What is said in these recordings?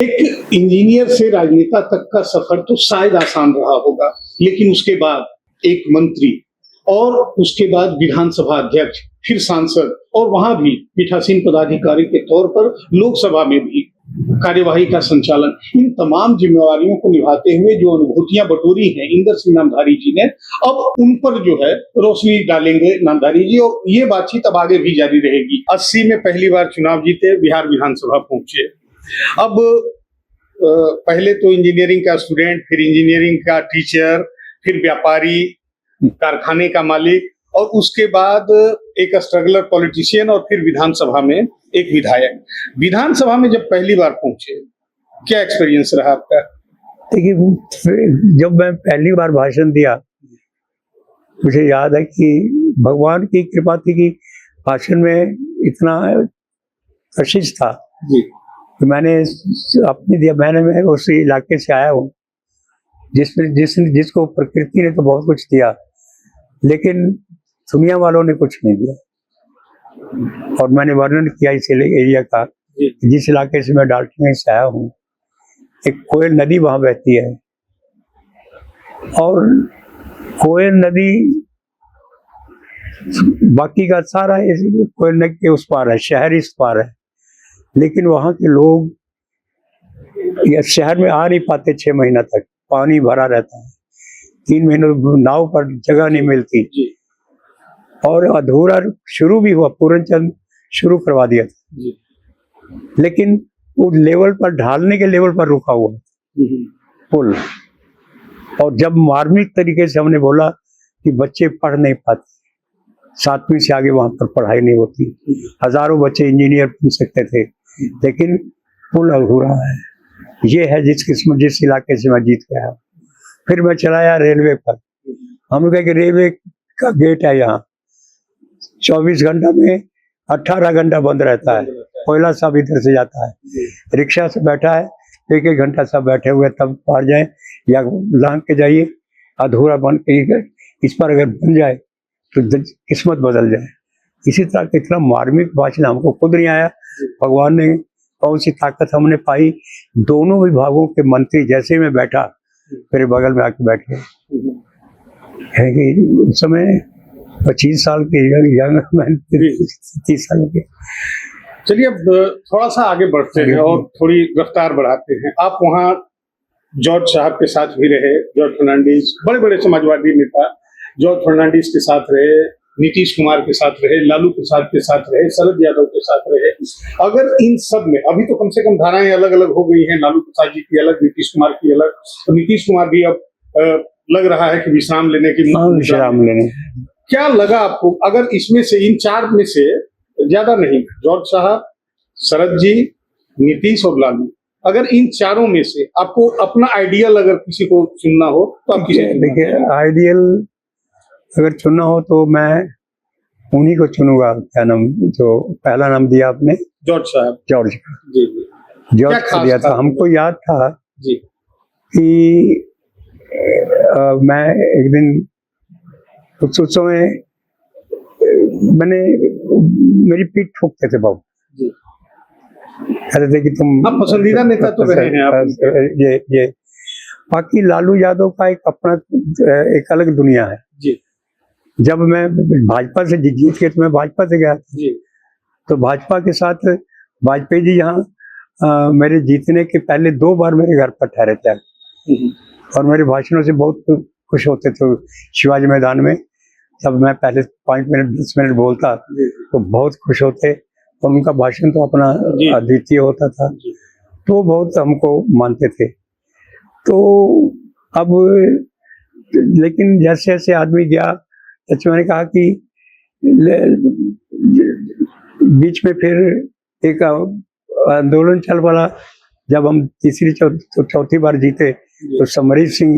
एक इंजीनियर से राजनेता तक का सफर तो शायद आसान रहा होगा, लेकिन उसके बाद एक मंत्री और उसके बाद विधानसभा अध्यक्ष, फिर सांसद और वहां भी पीठासीन पदाधिकारी के तौर पर लोकसभा में भी कार्यवाही का संचालन, इन तमाम जिम्मेवारियों को निभाते हुए जो अनुभूतियां बटोरी हैं इंदर सिंह नामधारी जी ने, अब उन पर जो है रोशनी डालेंगे नामधारी जी, और ये बातचीत अब आगे भी जारी रहेगी। 80 में पहली बार चुनाव जीते, बिहार विधानसभा पहुंचे। अब पहले तो इंजीनियरिंग का स्टूडेंट, फिर इंजीनियरिंग का टीचर, फिर व्यापारी, कारखाने का मालिक, और उसके बाद एक स्ट्रगलर पॉलिटिशियन, और फिर विधानसभा में एक विधायक। विधानसभा में जब पहली बार पहुंचे, क्या एक्सपीरियंस रहा आपका? देखिए, जब मैं पहली बार भाषण दिया, मुझे याद है कि भगवान की कृपा थी कि भाषण में इतना कशिश था जी। तो मैंने अपने दिया। मैं उस इलाके से आया हूँ जिसको प्रकृति ने तो बहुत कुछ दिया, लेकिन दुनिया वालों ने कुछ नहीं दिया। और मैंने वर्णन किया इस एरिया का, जिस इलाके से मैं डाल्टनगंज से आया हूँ। एक कोयल नदी वहां बहती है, और कोयल नदी बाकी का सारा कोयल नदी के उस पार है, शहर इस पार है, लेकिन वहां के लोग या शहर में आ नहीं पाते। 6 महीना तक पानी भरा रहता है, 3 महीनों नाव पर जगह नहीं मिलती, और अधूरा शुरू भी हुआ, पूरनचंद शुरू करवा दिया था, लेकिन वो लेवल पर, ढालने के लेवल पर रुका हुआ पुल। और जब मार्मिक तरीके से हमने बोला कि बच्चे पढ़ नहीं पाते, 7वीं से आगे वहां पर पढ़ाई नहीं होती, हजारों बच्चे इंजीनियर बन सकते थे, लेकिन पुल अधूरा है। ये है जिस इलाके से मैं जीत गया। फिर मैं चला आया रेलवे पर। हम कहे कि रेलवे का गेट है यहाँ, 24 घंटा में 18 घंटा बंद रहता है। कोयला सब इधर से जाता है, रिक्शा से बैठा है, 1-1 घंटा सब बैठे हुए, तब पार जाए या लांग के जाइए। अधूरा बन के, इस पर अगर बन जाए तो किस्मत बदल जाए। इसी तरह का इतना मार्मिक भाषण हमको खुद नहीं आया, भगवान ने कौन सी ताकत हमने पाई। दोनों विभागों के मंत्री जैसे मैं बैठा, मेरे बगल में आके बैठे। उस समय 25 साल के यंग मैन, 30 साल के। चलिए, अब थोड़ा सा आगे बढ़ते हैं और थोड़ी रफ्तार बढ़ाते हैं। आप वहाँ जॉर्ज साहब के साथ भी रहे, जॉर्ज फर्नांडिस, बड़े बड़े समाजवादी नेता जॉर्ज फर्नांडिस के साथ रहे, नीतीश कुमार के साथ रहे, लालू प्रसाद के साथ रहे, शरद यादव के साथ रहे। अगर इन सब में अभी तो कम से कम धाराएं अलग अलग हो गई हैं, लालू प्रसाद जी की अलग, नीतीश कुमार की अलग, तो नीतीश कुमार भी अब लग रहा है कि विश्राम लेने की, विश्राम लेने। क्या लगा आपको, अगर इसमें से, इन 4 में से, ज्यादा नहीं, जॉर्ज साहब, शरद जी, नीतीश और लालू, अगर इन 4 में से आपको अपना आइडियल अगर किसी को चुनना हो तो आप किसे? देखिए, आइडियल अगर चुनना हो तो मैं उन्हीं को चुनूंगा। क्या नाम, जो पहला नाम दिया आपने? जॉर्ज साहब। जॉर्ज जी। जॉर्ज को दिया था। हमको याद था जी कि मैं एक दिन उस समय मेरी पीठ ठोकते थे बहुत, कहते थे कि तुम, आप पसंदीदा नेता तो रहे हैं आप। ये बाकी लालू यादव का एक अपना एक अलग दुनिया है जी। जब मैं भाजपा से जीत के, तो मैं भाजपा से गया जी। तो भाजपा के साथ वाजपेयी जी यहाँ मेरे जीतने के पहले 2 बार मेरे घर पर ठहरे थे, और मेरे भाषणों से बहुत खुश होते थे। शिवाजी मैदान में जब मैं पहले 5 मिनट 10 मिनट बोलता तो बहुत खुश होते, और उनका भाषण तो अपना अद्वितीय होता था, तो बहुत हमको मानते थे। तो अब लेकिन जैसे जैसे आदमी गया, तो मैंने कहा कि बीच में फिर एक आंदोलन चल पड़ा। जब हम तीसरी चौथी बार जीते तो समरीत सिंह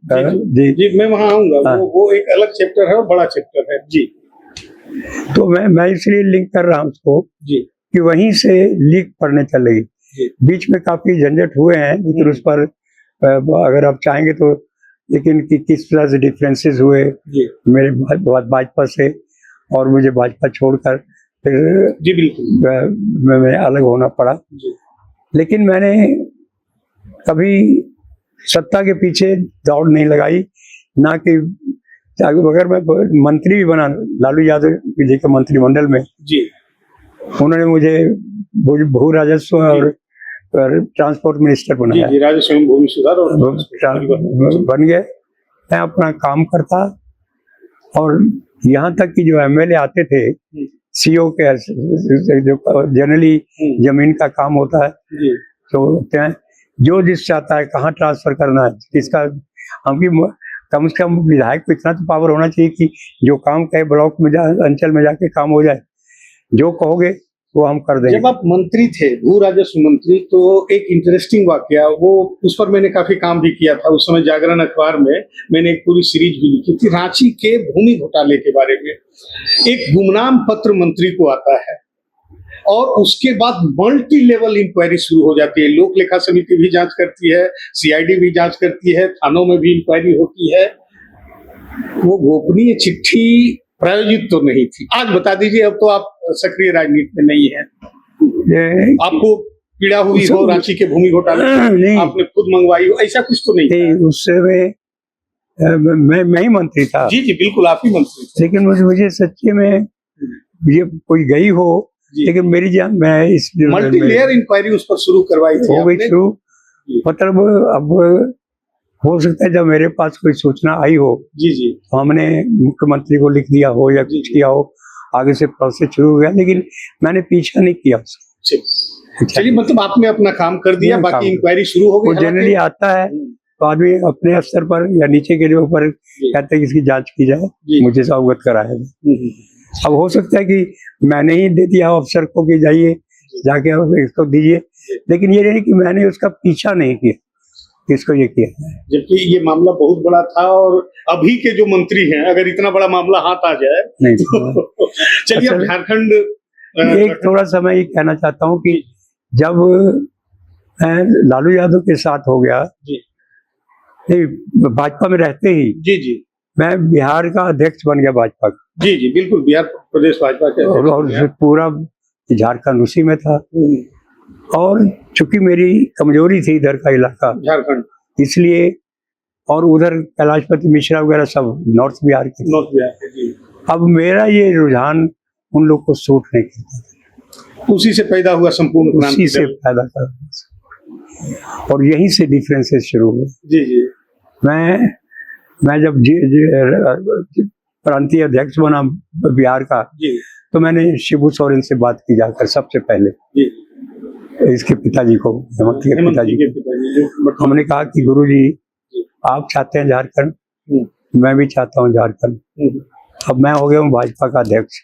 जी, मैं वहां आऊंगा। वो एक अलग चैप्टर है और बड़ा चैप्टर है जी। तो मैं इसलिए लिंक कर रहा हूँ उसको जी, कि वहीं से लीक पढ़ने चल रही। बीच में काफी झंझट हुए हैं, लेकिन उस पर अगर आप चाहेंगे तो, लेकिन किस तरह से डिफरेंसेस हुए मेरे भाजपा से, और मुझे भाजपा छोड़कर फिर जी बिल्कुल मैं अलग होना पड़ा। लेकिन मैंने कभी सत्ता के पीछे दौड़ नहीं लगाई, ना कि अगर मैं मंत्री भी बना लालू यादव जी के मंत्रिमंडल में जी, उन्होंने मुझे भू राजस्व और ट्रांसपोर्ट मिनिस्टर जी बनाया, जी, राजस्व एवं भूमि सुधार और बन गए। मैं अपना काम करता, और यहाँ तक कि जो एमएलए आते थे सीओ के, जो जनरली जमीन का काम होता है, जी, तो होते हैं जो जिस चाहता है कहाँ ट्रांसफर करना है इसका, हमकी कम से कम विधायक को इतना तो पावर होना चाहिए कि जो काम कहे ब्लॉक में अंचल में जाके काम हो जाए, जो कहोगे वो हम कर देंगे। जब आप मंत्री थे, भू राजस्व मंत्री, तो एक इंटरेस्टिंग वाकया, वो उस पर मैंने काफी काम भी किया था। उस समय जागरण अखबार में मैंने एक पूरी सीरीज भी लिखी थी रांची के भूमि घोटाले के बारे में। एक गुमनाम पत्र मंत्री को आता है और उसके बाद मल्टी लेवल इंक्वायरी शुरू हो जाती है। लोक लेखा समिति भी जांच करती है, सीआईडी भी जांच करती है, थानों में भी इंक्वायरी होती है। वो गोपनीय चिट्ठी प्रायोजित तो नहीं थी। आज बता दीजिए, अब तो आप सक्रिय राजनीति में नहीं है, आपको पीड़ा हुई हो रांची के भूमि घोटाले, आपने खुद मंगवाई हो, ऐसा कुछ तो नहीं था? उस समय मैं ही मंत्री था। जी जी बिल्कुल, आप ही मंत्री थे। लेकिन मुझे सच्ची में ये कोई गई हो, लेकिन मेरी जान, मैं इस मल्टी लेयर इंक्वायरी उस पर शुरू करवाई थी, हो गई शुरू। मतलब अब हो सकता है जब मेरे पास कोई सूचना आई हो, जी जी, तो हमने मुख्यमंत्री को लिख दिया हो या कुछ किया हो, आगे से प्रोसेस शुरू हो गया, लेकिन मैंने पीछा नहीं किया उसका। चलिए, मतलब आपने अपना काम कर दिया, बाकी इंक्वायरी शुरू हो गई। वो जनरली आता है तो आदमी अपने स्तर पर या नीचे के ऊपर कहते हैं कि इसकी जांच की जाए, मुझे से अवगत कराया जाए। अब हो सकता है कि मैंने ही दे दिया अफसर को कि जाइए जाके इसको दीजिए, लेकिन ये नहीं कि मैंने उसका पीछा नहीं किया, इसको ये किया। जबकि ये मामला बहुत बड़ा था, और अभी के जो मंत्री हैं, अगर इतना बड़ा मामला हाथ आ जाए नहीं तो चलिए, अब झारखंड एक थोड़ा सा मैं ये कहना चाहता हूँ कि जब लालू यादव के साथ हो गया, नहीं भाजपा में रहते ही जी जी, मैं बिहार का अध्यक्ष बन गया भाजपा का। जी जी बिल्कुल, बिहार प्रदेश भाजपा के और पूरा झारखंड उसी में था, और चूंकि मेरी कमजोरी थी इधर का इलाका झारखंड, इसलिए, और उधर कैलाशपति मिश्रा वगैरह सब नॉर्थ बिहार के, नॉर्थ बिहार के। जी, अब मेरा ये रुझान उन लोग को सूट नहीं करता, उसी से पैदा हुआ संपूर्ण, उसी से पैदा कर, और यहीं से डिफरेंसेस शुरू हुए। जी जी, मैं जब प्रांतीय अध्यक्ष बना बिहार का, तो मैंने शिबू सोरेन से बात की जाकर सबसे पहले, इसके पिताजी को, हेमंत के पिताजी को। हमने कहा कि गुरुजी, आप चाहते हैं झारखंड, मैं भी चाहता हूं झारखंड, अब मैं हो गया हूँ भाजपा का अध्यक्ष,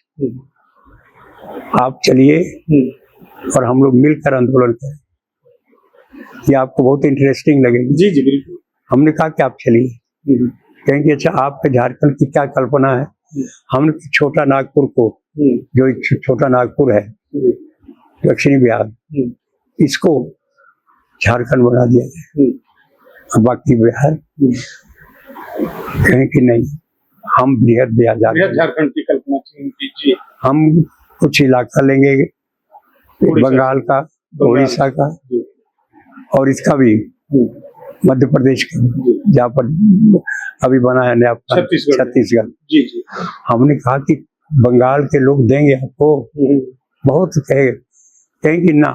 आप चलिए और हम लोग मिलकर आंदोलन करें, ये आपको बहुत इंटरेस्टिंग लगेगी। जी जी बिल्कुल। हमने कहा कि आप चलिए, कहेंगे अच्छा आपके झारखंड की क्या कल्पना है? हमने छोटा नागपुर को, जो एक छोटा नागपुर है दक्षिणी बिहार, इसको झारखंड बना दिया है, बाकी बिहार कहें कि नहीं, हम बृहद बिहार झारखंड की कल्पना कीजिए, हम कुछ इलाका लेंगे बंगाल का, उड़ीसा का, और इसका भी मध्य प्रदेश का, जहाँ पर अभी बना है नया छत्तीसगढ़। जी जी, हमने कहा कि बंगाल के लोग देंगे आपको, बहुत कहे कि ना,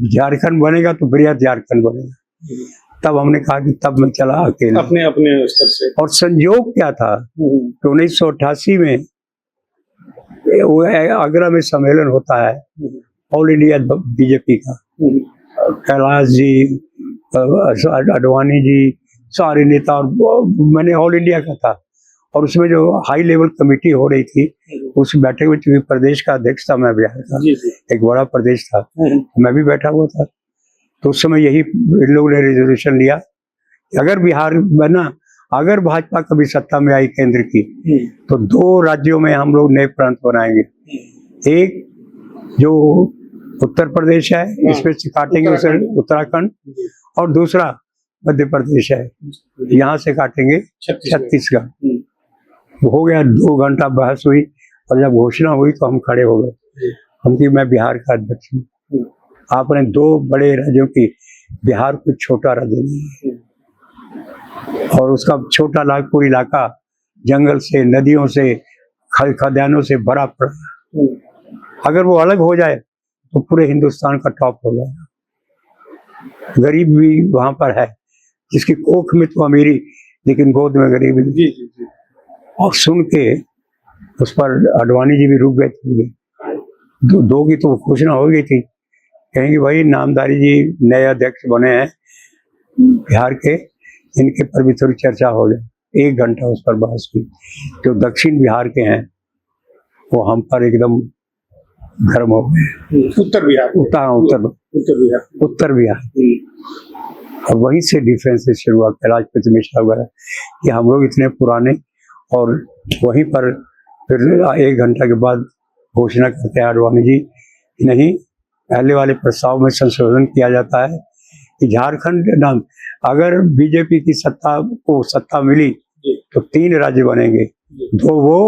झारखंड बनेगा तो बृहद झारखंड बनेगा। तब हमने कहा कि तब मैं चला अकेले, अपने स्तर से। और संयोग क्या था कि 1988 में वो आगरा में सम्मेलन होता है ऑल इंडिया बीजेपी का, कैलाश जी, अडवाणी जी, सारे नेता, और मैंने ऑल इंडिया का था, और उसमें जो हाई लेवल कमेटी हो रही थी, उस बैठक में चूंकि प्रदेश का अध्यक्ष था मैं बिहार का, एक बड़ा प्रदेश था, मैं भी बैठा हुआ था, तो उस समय यही इन लोगों ने रेजोल्यूशन लिया कि अगर बिहार बना, अगर भाजपा कभी सत्ता में आई केंद्र की, तो 2 राज्यों में हम लोग नए प्रांत बनाएंगे, एक जो उत्तर प्रदेश है, इसमें से काटेंगे उसे उत्तराखंड, और दूसरा मध्य प्रदेश है, यहाँ से काटेंगे छत्तीसगढ़। हो गया, 2 घंटा बहस हुई, और जब घोषणा हुई तो हम खड़े हो गए, हम कि मैं बिहार का अध्यक्ष हूँ, आपने 2 बड़े राज्यों की बिहार को छोटा राज्य नहीं है, और उसका छोटा नागपुर इलाका जंगल से, नदियों से, खदानों से भरा पड़ा है। अगर वो अलग हो जाए तो पूरे हिंदुस्तान का टॉप हो जाएगा। गरीब भी वहां पर है, जिसकी कोख में तो अमीरी, लेकिन गोद में गरीबी। जी जी जी। और सुन के उस पर आडवाणी जी भी रुक गए। दो की तो घोषणा हो गई थी, कहेंगे भाई नामधारी जी नए अध्यक्ष बने हैं बिहार के, इनके पर भी थोड़ी चर्चा हो जाए। 1 घंटा उस पर बहस हुई। जो दक्षिण बिहार के हैं वो हम पर एकदम गर्म हो गए। उत्तर बिहार। उत्तर बिहार। और वहीं से डिफरेंसेस शुरू हुआ, कैलाशपति मिश्रा वगैरह, कि हम लोग इतने पुराने, और वहीं पर फिर 1 घंटा के बाद घोषणा करते हैं आडवाणी जी, नहीं पहले वाले प्रस्ताव में संशोधन किया जाता है कि झारखंड नाम, अगर बीजेपी की सत्ता मिली तो 3 राज्य बनेंगे, 2 वो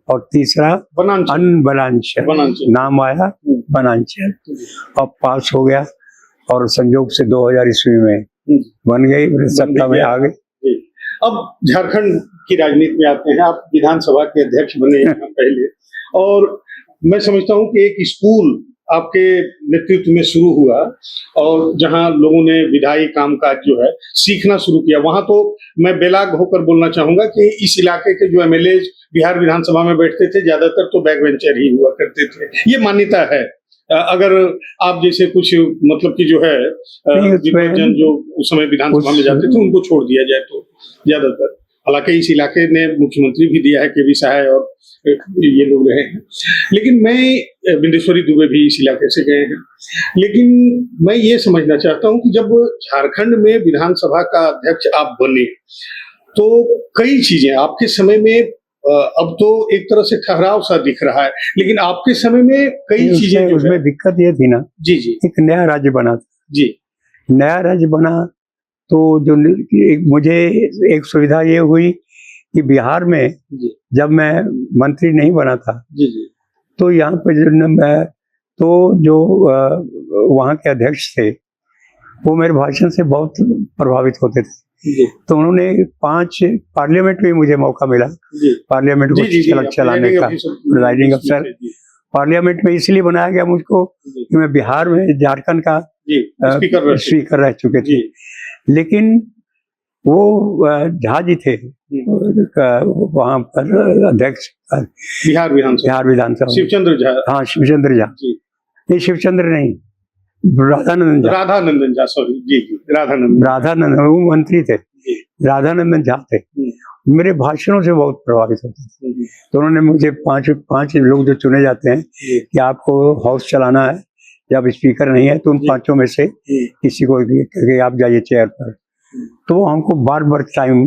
और तीसरा वनांचल। नाम आया वनांचल, अब पास हो गया, और संयोग से 2000 ईस्वी में बन गई, सत्ता में आ गई। अब झारखंड की राजनीति में आते हैं। आप विधानसभा के अध्यक्ष बने पहले, और मैं समझता हूं कि एक स्कूल आपके नेतृत्व में शुरू हुआ, और जहां लोगों ने विधायी कामकाज जो है सीखना शुरू किया। वहां तो मैं बेलाग होकर बोलना चाहूंगा कि इस इलाके के जो एमएलए बिहार विधानसभा में बैठते थे ज्यादातर तो बैक बेंचर ही हुआ करते थे, ये मान्यता है। अगर आप जैसे कुछ मतलब कि जो है विपक्षजन जो उस समय विधानसभा में जाते थे उनको छोड़ दिया जाए तो ज्यादातर, हालांकि इस इलाके ने मुख्यमंत्री भी दिया है, केवी सहाय और ये लोग रहे हैं, लेकिन मैं बिंदेश्वरी दुबे भी इस इलाके से गए हैं। लेकिन मैं ये समझना चाहता हूं कि जब झारखंड में विधानसभा का अध्यक्ष आप बने तो कई चीजें आपके समय में, अब तो एक तरह से ठहराव सा दिख रहा है, लेकिन आपके समय में कई चीजें, उसमें दिक्कत ये थी ना जी जी, एक नया राज्य बना था जी, नया राज्य बना, तो जो मुझे एक सुविधा ये हुई कि बिहार में जब मैं मंत्री नहीं बना था जी जी, तो यहाँ पे जो वहाँ के अध्यक्ष थे वो मेरे भाषण से बहुत प्रभावित होते थे। तो उन्होंने 5 पार्लियामेंट में मुझे मौका मिला, पार्लियामेंट को चलाने का, प्रिजाइडिंग अफसर। पार्लियामेंट में इसलिए बनाया गया मुझको कि मैं बिहार में झारखंड का स्पीकर रह चुके थे, लेकिन वो झा जी थे वहाँ पर अध्यक्ष बिहार विधानसभा शिवचंद्र झा। हाँ, शिवचंद्र झा, नहीं शिवचंद्र नहीं, राधानंदन झा, सॉरी जी, राधानंदन वो मंत्री थे, राधानंदन झा थे। मेरे भाषणों से बहुत प्रभावित होते थे। तो उन्होंने मुझे 5 लोग जो चुने जाते हैं कि आपको हाउस चलाना है, जब स्पीकर नहीं है तो उन 5 में से किसी को आप जाइए चेयर पर। तो हमको बार टाइम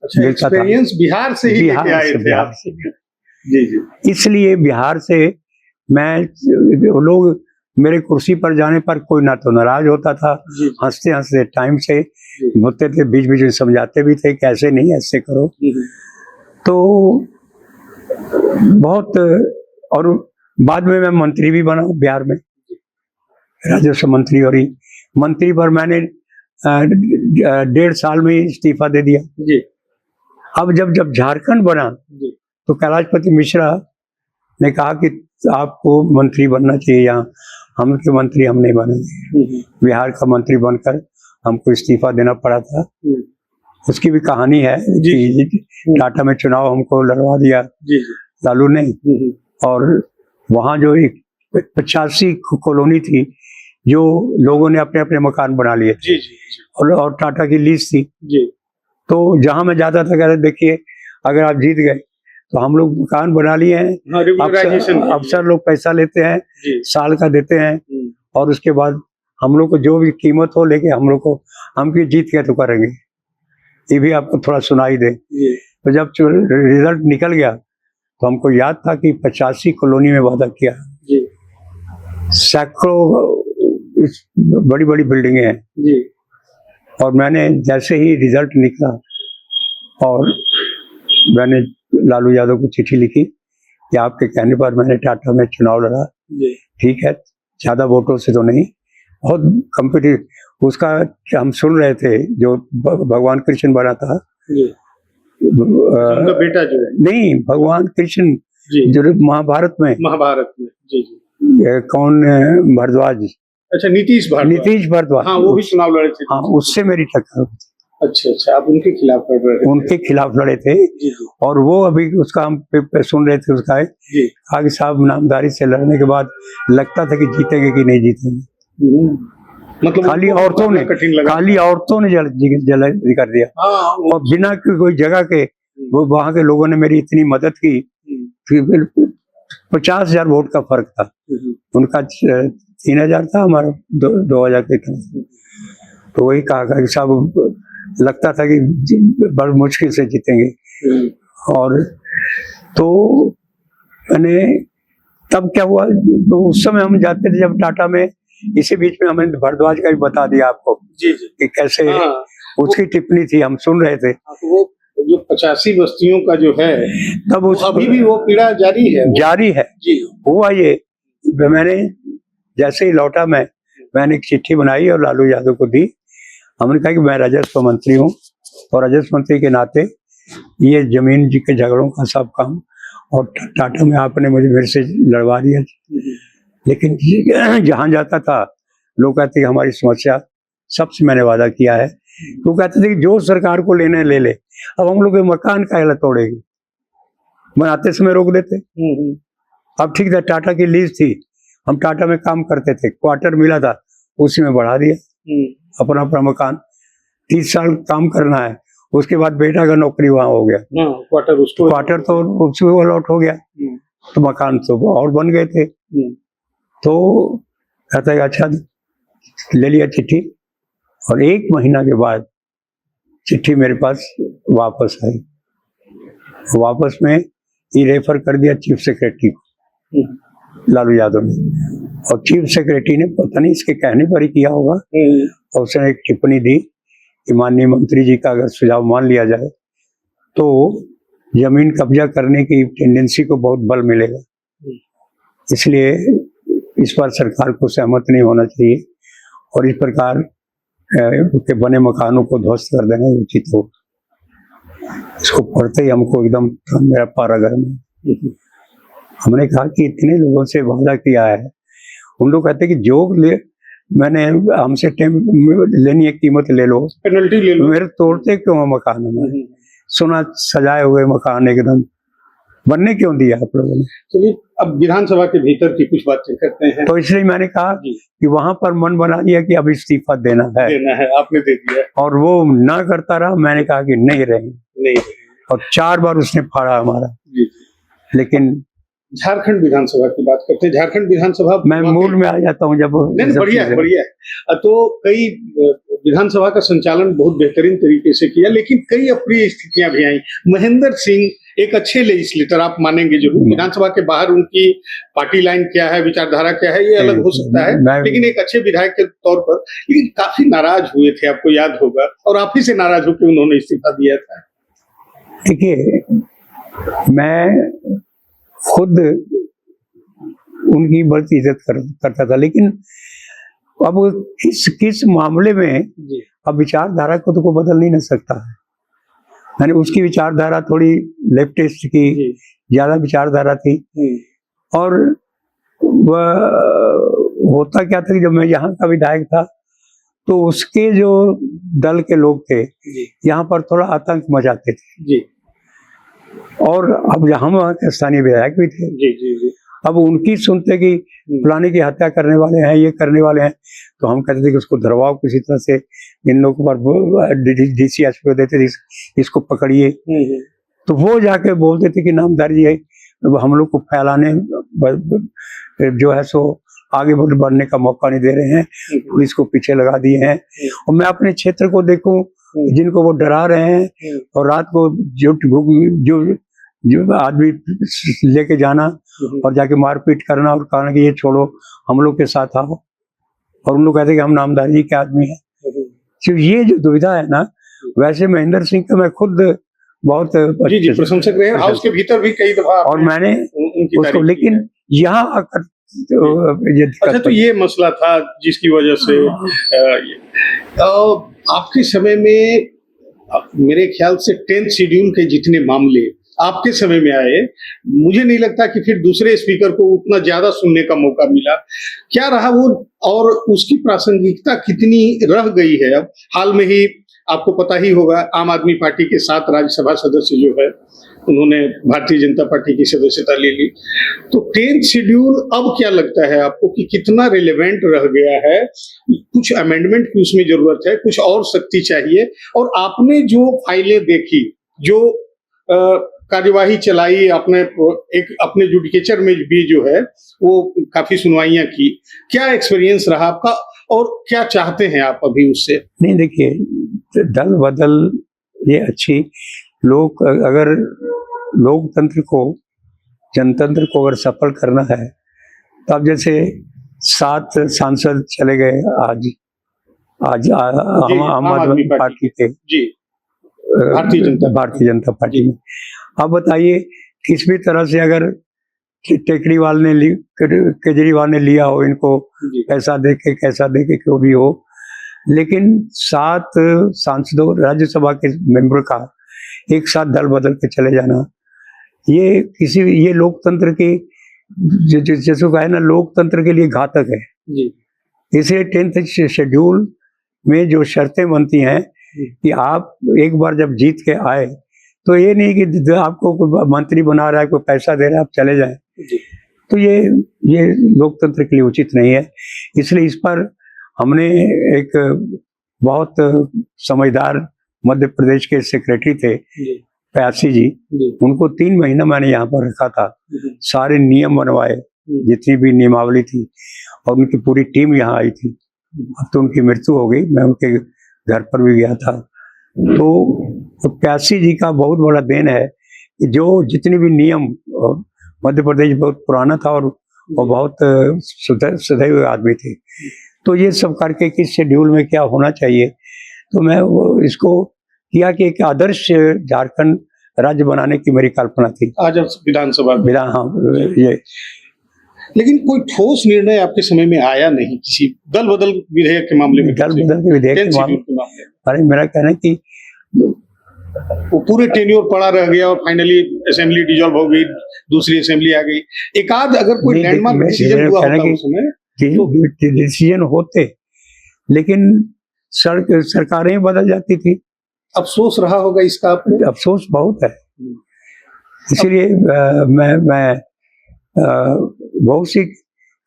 मिलता था। बिहार से ही लेके आए थे आप? जी जी। इसलिए बिहार से मैं, लोग मेरे कुर्सी पर जाने पर कोई ना तो नाराज होता था, हंसते हंसते टाइम से होते थे, बीच बीच में समझाते भी थे कैसे नहीं ऐसे करो। तो बहुत, और बाद में मैं मंत्री भी बना बिहार में, राजस्व मंत्री, और मंत्री पर मैंने 1.5 साल में इस्तीफा दे दिया जी। अब जब झारखंड बना तो कैलाशपति मिश्रा ने कहा कि आपको मंत्री बनना चाहिए, यहाँ हम के मंत्री हम नहीं बनेंगे। बिहार का मंत्री बनकर हमको इस्तीफा देना पड़ा था। उसकी भी कहानी है कि टाटा में चुनाव हमको लड़वा दिया लालू ने, और वहाँ जो एक 85 कॉलोनी थी जो लोगों ने अपने अपने मकान बना लिए और टाटा की लीज थी जी। तो जहां मैं जाता था कहते देखिए अगर आप जीत गए तो हम लोग मकान बना लिए हैं, अफसर लोग पैसा लेते हैं, साल का देते हैं, और उसके बाद हम लोग को जो भी कीमत हो लेके हम लोग को, हम की जीत के तो करेंगे। ये भी आपको थोड़ा सुनाई दे। तो जब रिजल्ट निकल गया तो हमको याद था कि 85 कॉलोनी में वादा किया, सैकड़ों बड़ी बड़ी बिल्डिंगें हैं जी। और मैंने जैसे ही रिजल्ट निकला और मैंने लालू यादव को चिट्ठी लिखी कि आपके कहने पर मैंने टाटा में चुनाव लड़ा, ठीक है, ज्यादा वोटों से तो नहीं, बहुत कम्पिटिटिव, उसका हम सुन रहे थे, जो भगवान कृष्ण बना था, उनका बेटा जो है, नहीं, भगवान कृष्ण जी, जो महाभारत में, महाभारत में, जी जी, कौन, भारद्वाज, अच्छा, नीतीश भारद्वाज, नीतीश भारद्वाज, हाँ, वो भी चुनाव लड़े थे। हाँ, उससे मेरी टक्कर हुई थी। अच्छा अच्छा, आप उनके खिलाफ लड़ रहे थे? उनके खिलाफ लड़े थे, जी जी और वो अभी उसका हम सुन रहे थे, उसका जी, आगे साहब नामदारी से लड़ने के बाद लगता था कि जीतेंगे कि नहीं जीतेंगे। मतलब खाली उनको औरतों ने, कठिन लगा, खाली औरतों ने जल कर दिया, हाँ, और बिना कोई जगह के वो वहां के लोगों ने मेरी इतनी मदद की कि 50,000 वोट का फर्क था, उनका 3,000 था, हमारा 2,000 के था। तो वही कहा कि साहब लगता था कि बड़ी मुश्किल से जीतेंगे, और तो मैंने तब क्या हुआ, तो उस समय हम जाते थे जब टाटा में, इसी बीच में हमें भारद्वाज का भी बता दिया आपको, जी जी, कि कैसे, हाँ, उसकी टिप्पणी थी, हम सुन रहे थे। तो वो जो 85 बस्तियों का जो है, तब उस अभी भी वो पीड़ा जारी है, जारी है। जी, हुआ ये, मैंने जैसे ही लौटा मैंने एक चिट्ठी बनाई और लालू यादव को दी। हमने कहा कि मैं राजस्व मंत्री हूँ, और राजस्व मंत्री के नाते ये जमीन के झगड़ों का सब काम, और टाटा में आपने मेरे से लड़वा दिया, लेकिन जहां जाता था लोग कहते कि हमारी समस्या, सबसे मैंने वादा किया है, वो कहते थे कि जो सरकार को लेने ले ले, अब हम लोग के मकान काहे तोड़ेगी, बनाते समय रोक देते। अब ठीक था, टाटा की लीज थी, हम टाटा में काम करते थे, क्वार्टर मिला था, उसी में बढ़ा दिया अपना मकान। 30 साल काम करना है, उसके बाद बेटा का नौकरी वहां हो गया, क्वार्टर तो उसको अलॉट हो गया, तो मकान तो और बन गए थे। तो कहता है अच्छा, ले लिया चिट्ठी, और 1 महीना के बाद चिट्ठी मेरे पास वापस आई। वापस में ये रेफर कर दिया चीफ सेक्रेटरी को, लालू यादव ने, और चीफ सेक्रेटरी ने पता नहीं इसके कहने पर ही किया होगा, और उसने एक टिप्पणी दी कि माननीय मंत्री जी का अगर सुझाव मान लिया जाए तो जमीन कब्जा करने की टेंडेंसी को बहुत बल मिलेगा, इसलिए इस पर सरकार को सहमत नहीं होना चाहिए, और इस प्रकार के बने मकानों को ध्वस्त कर देना उचित हो। इसको पढ़ते ही हमको एकदम मेरा पारा गर्म। हमने कहा कि इतने लोगों से वादा किया है, उन लोग कहते कि जो मैंने हमसे लेनी है कीमत ले लो, पेनल्टी ले लो, मेरे तोड़ते क्यों है मकान में, सुना सजाए हुए मकान एकदम, बनने क्यों दिया आप लोगों ने। चलिए अब विधानसभा के भीतर की कुछ बातें करते हैं। तो इसलिए मैंने कहा कि वहां पर मन बना दिया कि अब इस्तीफा देना है, आपने दे दिया, और वो ना करता रहा। मैंने कहा कि नहीं रहेंगे, और 4 बार उसने फाड़ा हमारा। लेकिन झारखंड विधानसभा की बात करते हैं। झारखंड विधानसभा, मैं मूड में आ जाता हूँ जब, बढ़िया है, बढ़िया है। तो कई विधानसभा का संचालन बहुत बेहतरीन तरीके से किया, लेकिन कई अप्रिय स्थितियां भी आई। महेंद्र सिंह एक अच्छे लेजिस्लेटर, आप मानेंगे जरूर, विधानसभा के बाहर उनकी पार्टी लाइन क्या है, विचारधारा क्या है, ये अलग हो सकता है, लेकिन एक अच्छे विधायक के तौर पर, लेकिन काफी नाराज हुए थे, आपको याद होगा, और आप ही से नाराज होकर उन्होंने इस्तीफा दिया था। देखिए, मैं खुद उनकी बड़ी इज्जत करता था, लेकिन अब किस मामले में, अब विचारधारा को तो कोई बदल नहीं ना सकता है। मैंने उसकी विचारधारा थोड़ी लेफ्टिस्ट की ज्यादा विचारधारा थी, और वह होता क्या था कि जब मैं यहाँ का विधायक था तो उसके जो दल के लोग थे यहाँ पर थोड़ा आतंक मचाते थे, और अब हम वहाँ के स्थानीय विधायक भी थे, अब उनकी सुनते कि फलाने की हत्या करने वाले हैं, ये करने वाले हैं, तो हम कहते थे कि उसको धरवाओ किसी तरह से, इन लोगों पर DCSP देते थे, इसको पकड़िए। तो वो जाके बोलते थे कि नामदारी है, हम लोग को फैलाने जो है सो आगे बढ़ने का मौका नहीं दे रहे हैं, पुलिस को पीछे लगा दिए हैं। और मैं अपने क्षेत्र को देखूं, जिनको वो डरा रहे हैं, और रात को जो आदमी लेके जाना और जाके मारपीट करना, और कहना कि ये छोड़ो, हम लोग के साथ आओ, और उन लोग कहते कि हम नामदारी के आदमी हैं। तो ये जो दुविधा है ना, वैसे महेंद्र सिंह का मैं खुद बहुत प्रशंसक रहे, हाउस के भीतर भी कई दफा, और मैंने उसको, लेकिन यहाँ आकर तो ये दिक्कत अच्छा, तो ये मसला था जिसकी वजह से आपके समय में मेरे ख्याल से 10th शेड्यूल के जितने मामले आपके समय में आए, मुझे नहीं लगता कि फिर दूसरे स्पीकर को उतना ज्यादा सुनने का मौका मिला। क्या रहा वो, और उसकी प्रासंगिकता कितनी रह गई है? अब हाल में ही आपको पता ही होगा, आम आदमी पार्टी के 7 राज्यसभा सदस्य जो है उन्होंने भारतीय जनता पार्टी की सदस्यता ले ली। तो 10th शेड्यूल अब क्या लगता है आपको कि कितना रिलेवेंट रह गया है? कुछ अमेंडमेंट की उसमें जरूरत है, कुछ और सख्ती चाहिए? और आपने जो फाइलें देखी, जो कार्यवाही चलाई, अपने जुडिकेचर में भी जो है वो काफी सुनवाइयां की, क्या एक्सपीरियंस रहा आपका और क्या चाहते हैं आप अभी उससे? नहीं, देखिए, दल बदल ये अच्छी, लोग अगर लोकतंत्र को, जनतंत्र को अगर सफल करना है, तो अब जैसे 7 सांसद चले गए आज आम आदमी पार्टी के जी भारतीय जनता पार्टी में। अब बताइए, किस भी तरह से अगर केजरीवाल ने लिया हो इनको, पैसा दे के कैसा दे के क्यों भी हो, लेकिन 7 सांसदों राज्यसभा के मेंबर का एक साथ दल बदल के चले जाना, ये लोकतंत्र के, जैसे कहा है ना, लोकतंत्र के लिए घातक है जी। इसलिए 10th शेड्यूल में जो शर्तें बनती हैं कि आप एक बार जब जीत के आए, तो ये नहीं कि आपको कोई मंत्री बना रहा है, कोई पैसा दे रहा है, आप चले जाएं, तो ये लोकतंत्र के लिए उचित नहीं है। इसलिए इस पर हमने एक बहुत समझदार मध्य प्रदेश के सेक्रेटरी थे प्यासी जी, उनको 3 महीना मैंने यहाँ पर रखा था, सारे नियम बनवाए, जितनी भी नियमावली थी, और उनकी पूरी टीम यहाँ आई थी। अब तो उनकी मृत्यु हो गई, मैं उनके घर पर भी गया था। तो प्यासी जी का बहुत बड़ा देन है कि जो जितने भी नियम, मध्य प्रदेश बहुत पुराना था और बहुत सदैव आदमी थे, तो ये सब करके किस शेड्यूल में क्या होना चाहिए, तो मैं इसको किया कि एक आदर्श झारखंड राज्य बनाने की मेरी कल्पना थी। आज विधानसभा हाँ, ये लेकिन कोई ठोस निर्णय आपके समय में आया नहीं किसी दल बदल विधेयक के मामले में? दल बदल के विधेयक के मामले, अरे मेरा कहना है कि वो पूरे टेन्योर पड़ा रह गया और फाइनली असेंबली डिसॉल्व हो गई, दूसरी असेंबली आ गई। एक आध अगर कोई लैंडमार्क डिसीजन हुआ होता उस समय, तो डिसीजन होते, लेकिन सरकारें बदल जाती थी। अफसोस रहा होगा इसका आपको? अफसोस बहुत है। इसीलिए मैं बहुत सी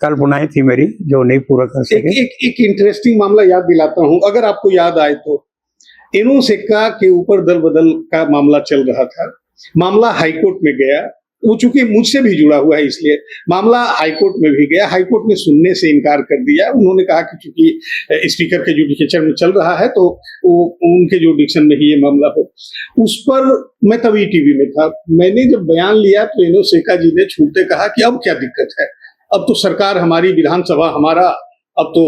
कल्पनाएं थी मेरी जो नहीं पूरा कर सके। एक इंटरेस्टिंग मामला याद दिलाता हूं, अगर आपको याद आए तो। एनोसेका के ऊपर दल बदल का मामला चल रहा था, मामला हाईकोर्ट में गया, वो चूंकि मुझसे भी जुड़ा हुआ है इसलिए मामला हाईकोर्ट में भी गया। हाईकोर्ट ने सुनने से इनकार कर दिया। उन्होंने कहा कि चूंकि स्पीकर के जुडिकेचर में चल रहा है तो वो उनके जुडिक्शन में ही ये मामला हो। उस पर मैं तभी टीवी में था, मैंने जब बयान लिया तो एनोसेका जी ने छूटते कहा कि अब क्या दिक्कत है, अब तो सरकार हमारी, विधानसभा हमारा, अब तो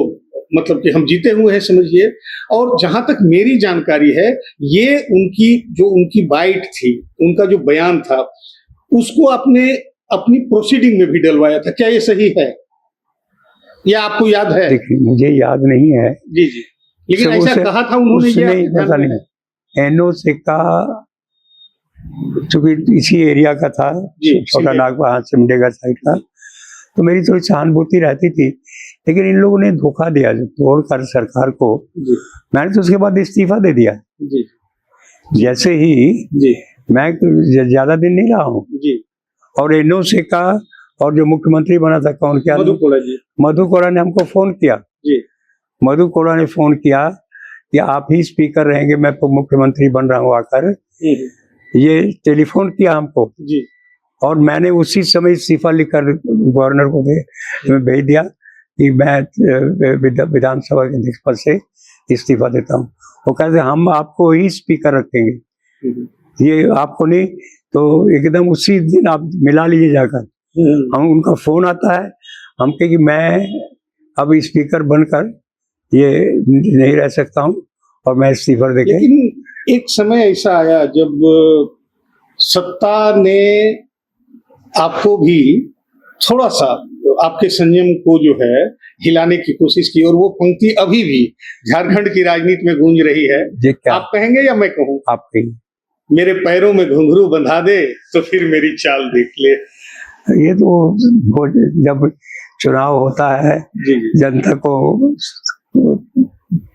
मतलब कि हम जीते हुए हैं समझिए। और जहां तक मेरी जानकारी है, ये उनकी बाइट थी, उनका जो बयान था, उसको आपने अपनी प्रोसीडिंग में भी डलवाया था, क्या ये सही है या आपको याद है? देखिए, मुझे याद नहीं है जी, लेकिन ऐसा कहा था उन्होंने, पता नहीं। एनोसेका चूंकि इसी एरिया का था, छोटा नागपुर सिमडेगा साइड का, तो मेरी थोड़ी सहानुभूति रहती थी, लेकिन इन लोगों ने धोखा दिया तोड़कर सरकार को। मैंने तो उसके बाद इस्तीफा दे दिया जी। जैसे ही जी, मैं ज्यादा दिन नहीं रहा हूँ जी। और एनोसेका और जो मुख्यमंत्री बना था, कौन क्या, मधु कोड़ा ने हमको फोन किया जी। मधु कोड़ा ने फोन किया कि आप ही स्पीकर रहेंगे, मैं तो मुख्यमंत्री बन रहा हूँ आकर, ये टेलीफोन किया हमको जी। और मैंने उसी समय इस्तीफा लिखकर गवर्नर को भेज दिया कि मैं विधानसभा के अध्यक्ष पद से इस्तीफा देता हूँ। वो कहते हम आपको ही स्पीकर रखेंगे, ये आपको नहीं, तो एकदम उसी दिन आप मिला लीजिए जाकर। हम उनका फोन आता है, हम कहे कि मैं अब स्पीकर बनकर ये नहीं रह सकता हूँ और मैं इस्तीफा देके। लेकिन एक समय ऐसा आया जब सत्ता ने आपको भी थोड़ा सा आपके संयम को जो है हिलाने की कोशिश की, और वो पंक्ति अभी भी झारखंड की राजनीति में गूंज रही है। जी क्या आप कहेंगे या मैं कहूँ? आप कहिए। मेरे पैरों में घुंघरू बंधा दे तो फिर मेरी चाल देख ले। ये तो वो जब चुनाव होता है जी जी जनता को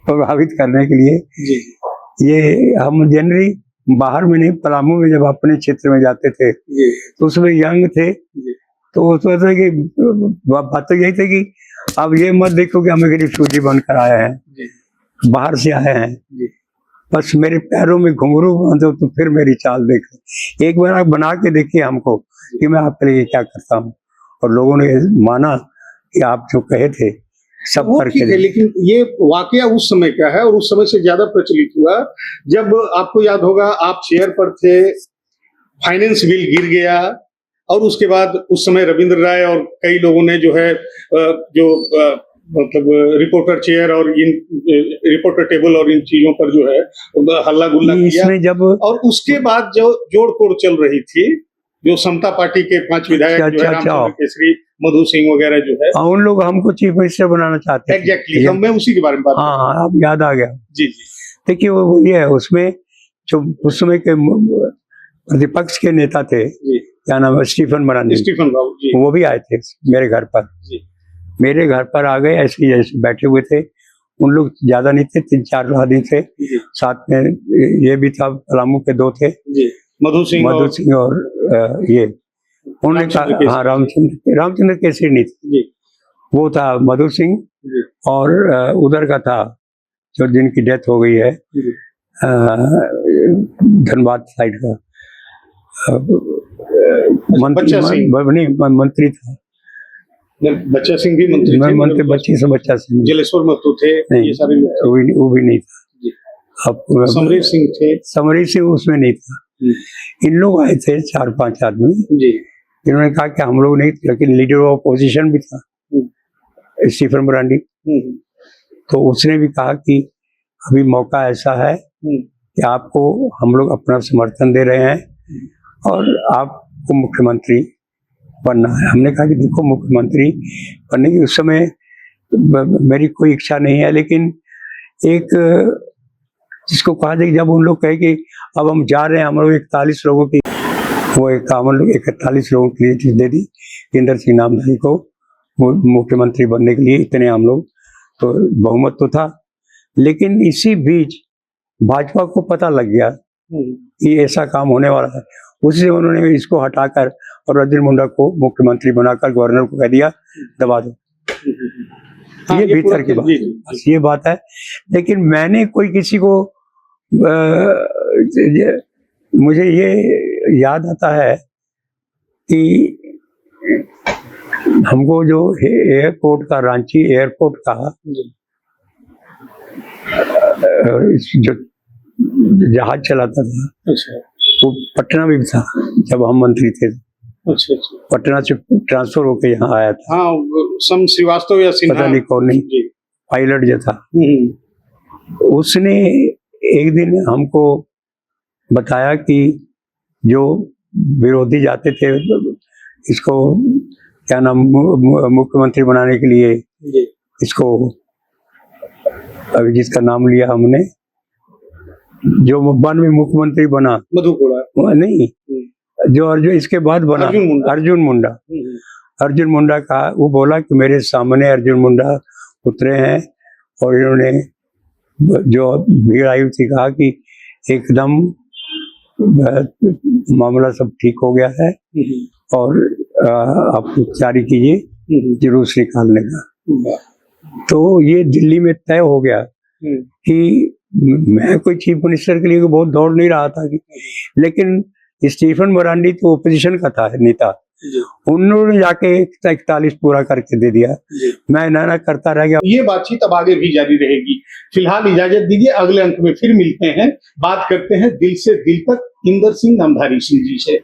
प्रभावित करने के लिए, जी ये हम जनरली बाहर में नहीं, पलामू में जब अपने क्षेत्र में जाते थे जी तो उसमें यंग थे, जी तो उसमें तो कि बात तो यही थी कि अब ये मत देखो कि हमें रिफ्यूजी बनकर आए हैं, जी बाहर से आए हैं, जी बस मेरे पैरों में घुंघरू बांधो तो फिर मेरी चाल देखो। एक बार आप बना के देखिए हमको कि मैं आपके लिए क्या करता हूँ, और लोगों ने माना कि आप जो कहे थे सब वो करके ठीक है, लेकिन ये वाकया उस समय का है और उस समय से ज्यादा प्रचलित हुआ जब, आपको याद होगा, आप चेयर पर थे, फाइनेंस बिल गिर गया, और उसके बाद उस समय रविंद्र राय और कई लोगों ने जो है मतलब रिपोर्टर चेयर और इन रिपोर्टर टेबल और इन चीजों पर जो है हल्ला गुल्ला किया, इसमें जब और उसके बाद जो जोड़ तोड़ चल रही थी, जो समता पार्टी के 5 विधायक जो है रामचंद्र केसरी, मधु सिंह वगैरह जो है, उन लोग हमको चीफ मिनिस्टर बनाना चाहते थे। एग्जैक्टली, हम मैं उसी के बारे में बात हाँ हाँ, अब याद आ गया। जी जी देखिए वो ये है, उसमें जो उस समय के प्रतिपक्ष के नेता थे, जी क्या नाम है, स्टीफन मरांडी, स्टीफन राव जी वो भी आए थे मेरे घर पर। जी मेरे घर पर आ गए, ऐसे जैसे बैठे हुए थे, उन लोग ज्यादा नहीं थे, 3-4 आदमी थे, जी साथ में ये भी था, पलामू के 2 थे, जी मधु सिंह और ये उन्होंने कहा, हाँ रामचंद्र केसरी नहीं थे, जी वो था मधु सिंह, जी और उधर का था जो जिनकी डेथ हो गई है, जी धनबाद साइड का बच्चा सिंह। मंत्री था, बच्चा सिंह भी मंत्री थे, मंत्री बच्चा सिंह, जलेश्वर महतो थे, नहीं, ये सारे लोग थे। वो भी नहीं था। जी। अब समरीत सिंह थे, समरीत सिंह उसमें नहीं था। इन लोग आए थे 4-5 आदमी, जी इन्होंने कहा कि हम लोग नहीं, लेकिन लीडर ऑफ अपोजिशन भी था स्टीफन मरांडी, तो उसने भी कहा कि अभी मौका ऐसा है कि आपको हम लोग अपना समर्थन दे रहे हैं और आपको मुख्यमंत्री बनना है। हमने कहा कि देखो, मुख्यमंत्री बनने की उस समय मेरी कोई इच्छा नहीं है, लेकिन एक जिसको कहा जाए, जब उन लोग कहे कि अब हम जा रहे हैं, हम लोग 41 लोगों की, वो एक 41 लोगों की चीज दे दी इंदर सिंह नामधारी को मुख्यमंत्री बनने के लिए, इतने हम लोग, तो बहुमत तो था। लेकिन इसी बीच भाजपा को पता लग गया कि ऐसा काम होने वाला है, उससे उन्होंने इसको हटाकर और अर्जुन मुंडा को मुख्यमंत्री बनाकर गवर्नर को कह दिया दबा दो। हाँ, ये भीतर की बात, ये बात है। लेकिन मैंने कोई किसी को मुझे ये याद आता है कि हमको जो एयरपोर्ट का, रांची एयरपोर्ट का जो जहाज चलाता था, अच्छा, वो पटना में भी था जब हम मंत्री थे। अच्छा अच्छा, पटना से ट्रांसफर होके यहाँ आया था। हाँ, सम श्रीवास्तव या सिन्हा, पता नहीं कौन, नहीं पायलट जो था, उसने एक दिन हमको बताया कि जो विरोधी जाते थे इसको, क्या नाम, मुख्यमंत्री बनाने के लिए, इसको अभी जिसका नाम लिया हमने, जो बाद में मुख्यमंत्री बना, मधुकोड़ा नहीं, जो अर्जुन इसके बाद बना, अर्जुन मुंडा का, वो बोला कि मेरे सामने अर्जुन मुंडा उतरे हैं और इन्होंने जो भीड़ आई थी कहा कि एकदम मामला सब ठीक हो गया है और आप तैयारी कीजिए जुलूस निकालने का। तो ये दिल्ली में तय हो गया कि मैं कोई चीफ मिनिस्टर के लिए बहुत दौड़ नहीं रहा था कि, लेकिन स्टीफन मरांडी तो ओपोजिशन का था नेता, उन्होंने जाके 41 पूरा करके दे दिया। मैं ना करता रह गया। ये बातचीत अब आगे भी जारी रहेगी। फिलहाल इजाजत दीजिए, अगले अंक में फिर मिलते हैं, बात करते हैं दिल से दिल तक इंदर सिंह नामधारी सिंह जी से।